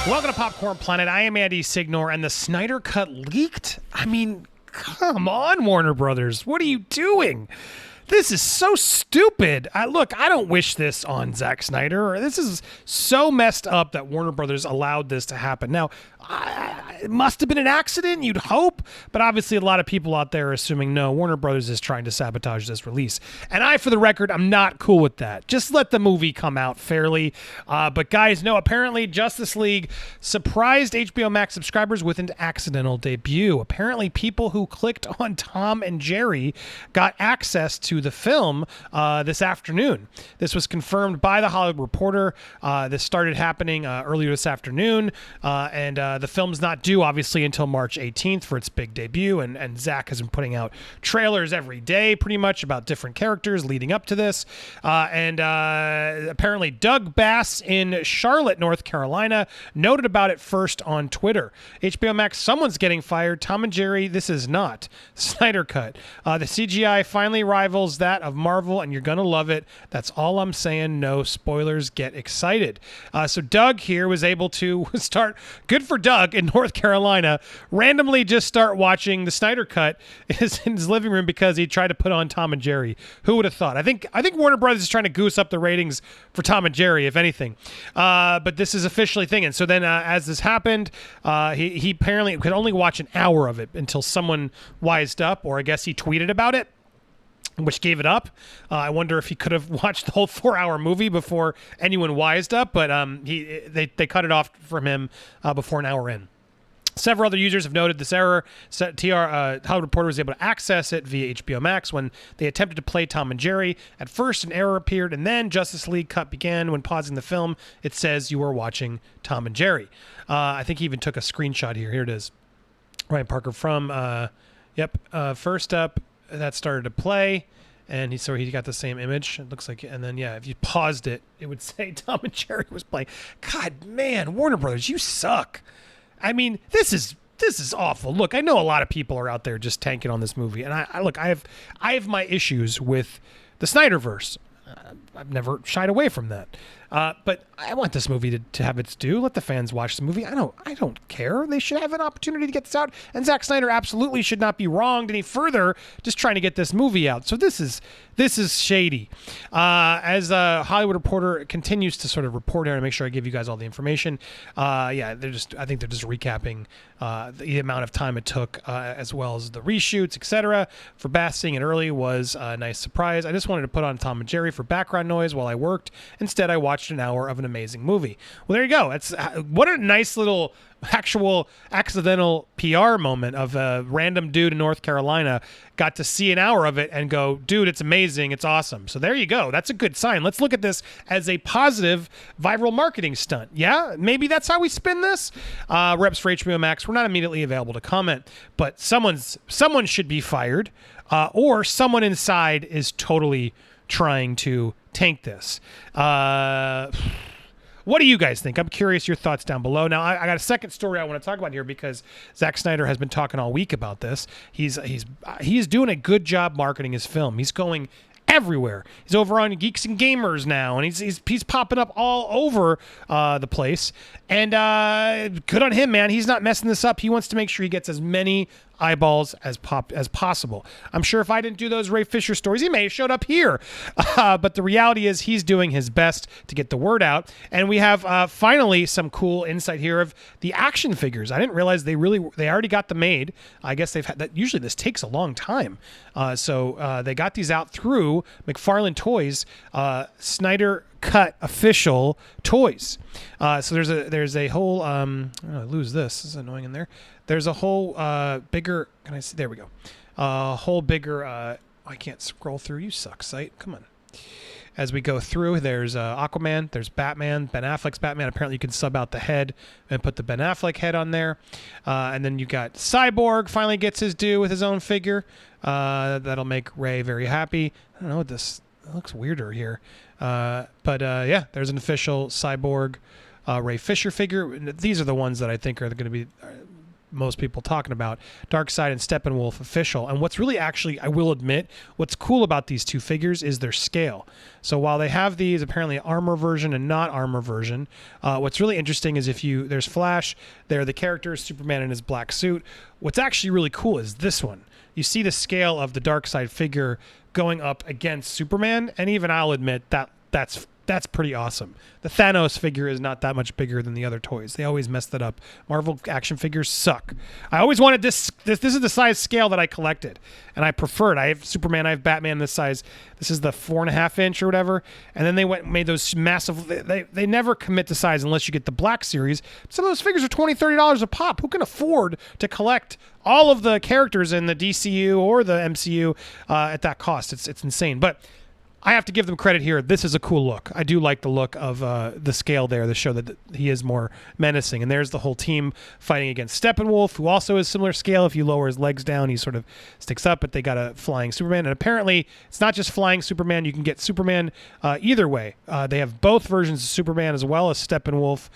Welcome to Popcorn Planet. I am Andy Signore, and the Snyder Cut leaked? I mean, come on, Warner Brothers. What are you doing? This is so stupid. Look, I don't wish this on Zack Snyder. This is so messed up that Warner Brothers allowed this to happen. Now, it must have been an accident, you'd hope, but obviously a lot of people out there are assuming, no, Warner Brothers is trying to sabotage this release. And I, for the record, I'm not cool with that. Just let the movie come out fairly. But guys, no, apparently Justice League surprised HBO Max subscribers with an accidental debut. Apparently people who clicked on Tom and Jerry got access to the film this afternoon. This was confirmed by The Hollywood Reporter. This started happening earlier this afternoon, and the film's not due, obviously, until March 18th for its big debut, and Zack has been putting out trailers every day, pretty much, about different characters leading up to this. And apparently Doug Bass in Charlotte, North Carolina, noted about it first on Twitter. HBO Max, someone's getting fired. Tom and Jerry, this is not Snyder Cut. The CGI finally rivals that of Marvel, and you're gonna love it. That's all I'm saying. No spoilers. Get excited. So Doug here was able to start, good for Doug in North Carolina, randomly just start watching the Snyder Cut in his living room because he tried to put on Tom and Jerry. Who would have thought? I think Warner Brothers is trying to goose up the ratings for Tom and Jerry, if anything. But this is officially thing. And so then as this happened, he apparently could only watch an hour of it until someone wised up, or I guess he tweeted about it, which gave it up. I wonder if he could have watched the whole 4-hour movie before anyone wised up, but they cut it off from him before an hour in. Several other users have noted this error. Hollywood Reporter was able to access it via HBO Max when they attempted to play Tom and Jerry. At first, an error appeared, and then Justice League Cut began. When pausing the film, it says you are watching Tom and Jerry. I think he even took a screenshot here. Here it is. Ryan Parker from, first up, that started to play, and he got the same image. It looks like, and then if you paused it, it would say Tom and Jerry was playing. God, man, Warner Brothers, you suck. I mean, this is awful. Look, I know a lot of people are out there just tanking on this movie, and I have my issues with the Snyderverse. I've never shied away from that. But I want this movie to have its due. Let the fans watch the movie. I don't care. They should have an opportunity to get this out. And Zack Snyder absolutely should not be wronged any further just trying to get this movie out. So this is shady. As Hollywood Reporter continues to sort of report here, to make sure I give you guys all the information. I think they're just recapping the amount of time it took, as well as the reshoots, etc. For Bass, seeing it early was a nice surprise. I just wanted to put on Tom and Jerry for background noise while I worked. Instead, I watched an hour of an amazing movie. Well, there you go. That's what a nice little actual accidental PR moment of a random dude in North Carolina got to see an hour of it and go, dude, it's amazing. It's awesome. So there you go. That's a good sign. Let's look at this as a positive viral marketing stunt. Yeah, maybe that's how we spin this. Reps for HBO Max were not immediately available to comment, but someone should be fired, or someone inside is totally trying to tank this. What do you guys think? I'm curious your thoughts down below. Now, I got a second story I want to talk about here because Zack Snyder has been talking all week about this. He's doing a good job marketing his film. He's going everywhere. He's over on Geeks and Gamers now, and he's popping up all over the place. And good on him, man. He's not messing this up. He wants to make sure he gets as many eyeballs as possible. I'm sure if I didn't do those Ray Fisher stories, he may have showed up here. But the reality is he's doing his best to get the word out. And we have finally some cool insight here of the action figures. I didn't realize they already got them made. I guess they've had that. Usually this takes a long time. So they got these out through McFarlane Toys, Snyder Cut official toys. So there's a whole I lose this. This is annoying in there. There's a whole bigger, can I see? There we go. Whole bigger, I can't scroll through. You suck, site. Come on. As we go through, there's Aquaman, there's Batman, Ben Affleck's Batman. Apparently you can sub out the head and put the Ben Affleck head on there. And then you got Cyborg finally gets his due with his own figure. That'll make Ray very happy. I don't know what this, it looks weirder here. But there's an official Cyborg Ray Fisher figure. These are the ones that I think are going to be most people talking about, Darkseid and Steppenwolf official. And what's really actually, I will admit, what's cool about these two figures is their scale. So while they have these apparently armor version and not armor version, what's really interesting is there's Flash, there are the characters, Superman in his black suit. What's actually really cool is this one. You see the scale of the Darkseid figure going up against Superman, and even I'll admit that's pretty awesome. The Thanos figure is not that much bigger than the other toys. They always mess that up. Marvel action figures suck. I always wanted this is the size scale that I collected, and I prefer it. I have Superman, I have Batman this size. This is the 4.5 inch or whatever, and then they made those massive. They never commit to size unless you get the Black Series. Some of those figures are $20-$30 a pop. Who can afford to collect all of the characters in the DCU or the MCU at that cost? It's insane, but I have to give them credit here. This is a cool look. I do like the look of the scale there to show that he is more menacing. And there's the whole team fighting against Steppenwolf, who also is similar scale. If you lower his legs down, he sort of sticks up, but they got a flying Superman. And apparently, it's not just flying Superman. You can get Superman either way. They have both versions of Superman as well as Steppenwolf.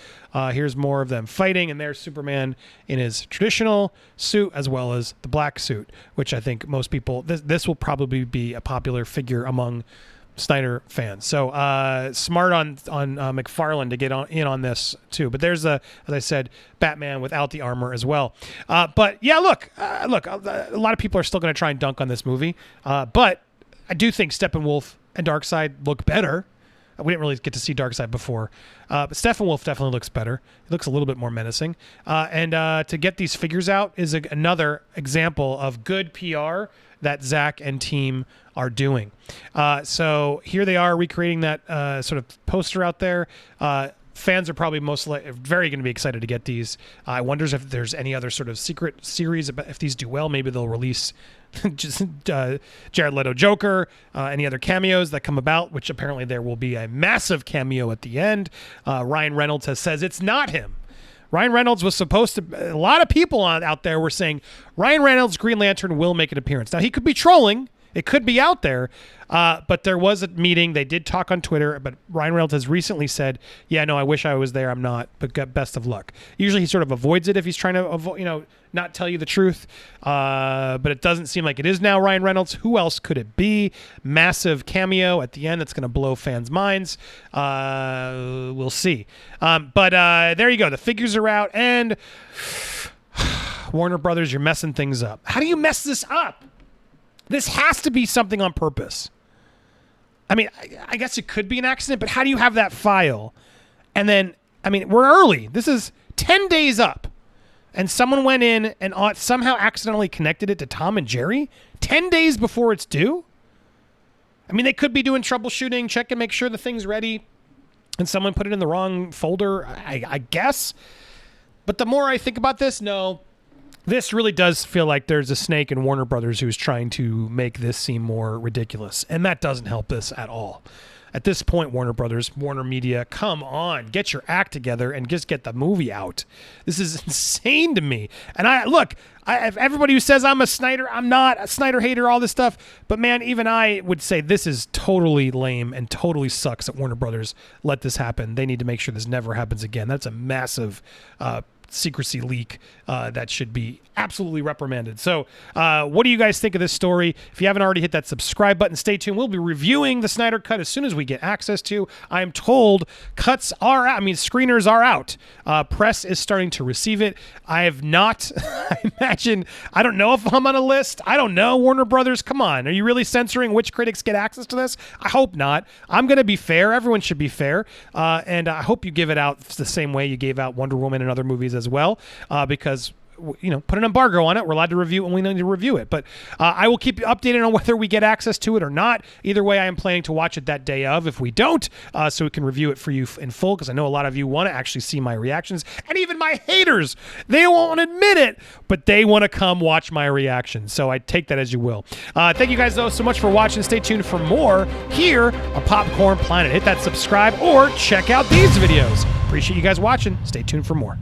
Here's more of them fighting, and there's Superman in his traditional suit as well as the black suit, which I think most people, this will probably be a popular figure among Snyder fans. So smart on McFarlane to get in on this too. But there's as I said, Batman without the armor as well. But yeah, look, a lot of people are still going to try and dunk on this movie. But I do think Steppenwolf and Darkseid look better. We didn't really get to see Darkseid before, but Steppenwolf definitely looks better. He looks a little bit more menacing. And to get these figures out is another example of good PR that Zack and team are doing. So here they are recreating that sort of poster out there. Fans are probably very going to be excited to get these. I wonder if there's any other sort of secret series about if these do well. Maybe they'll release just Jared Leto Joker, any other cameos that come about, which apparently there will be a massive cameo at the end. Ryan Reynolds says it's not him. Ryan Reynolds was supposed to. A lot of people out there were saying Ryan Reynolds' Green Lantern will make an appearance. Now he could be trolling. It could be out there, but there was a meeting. They did talk on Twitter, but Ryan Reynolds has recently said, "Yeah, no, I wish I was there. I'm not, but best of luck." Usually, he sort of avoids it if he's trying to, not tell you the truth. But it doesn't seem like it is now Ryan Reynolds. Who else could it be? Massive cameo at the end that's going to blow fans' minds. We'll see. But there you go. The figures are out, and Warner Brothers, you're messing things up. How do you mess this up? This has to be something on purpose. I mean, I guess it could be an accident, but how do you have that file? And then, I mean, we're early. This is 10 days up. And someone went in and somehow accidentally connected it to Tom and Jerry 10 days before it's due? I mean, they could be doing troubleshooting, check and make sure the thing's ready, and someone put it in the wrong folder, I guess. But the more I think about this, no. This really does feel like there's a snake in Warner Brothers who's trying to make this seem more ridiculous. And that doesn't help this at all. At this point, Warner Brothers, Warner Media, come on, get your act together and just get the movie out. This is insane to me. And everybody who says I'm not a Snyder hater, all this stuff. But man, even I would say this is totally lame and totally sucks that Warner Brothers let this happen. They need to make sure this never happens again. That's a massive secrecy leak that should be absolutely reprimanded. So what do you guys think of this story? If you haven't already hit that subscribe button, stay tuned. We'll be reviewing the Snyder Cut as soon as we get access to. I'm told cuts are out. I mean, screeners are out. Press is starting to receive it. I have not. I don't know if I'm on a list. I don't know. Warner Brothers, come on. Are you really censoring which critics get access to this? I hope not. I'm going to be fair. Everyone should be fair. And I hope you give it out the same way you gave out Wonder Woman and other movies as well, because put an embargo on it. We're allowed to review it when we need to review it. But I will keep you updated on whether we get access to it or not. Either way, I am planning to watch it that day of if we don't, so we can review it for you in full, because I know a lot of you want to actually see my reactions. And even my haters, they won't admit it, but they want to come watch my reactions. So I take that as you will. Thank you guys, though, so much for watching. Stay tuned for more here on Popcorn Planet. Hit that subscribe or check out these videos. Appreciate you guys watching. Stay tuned for more.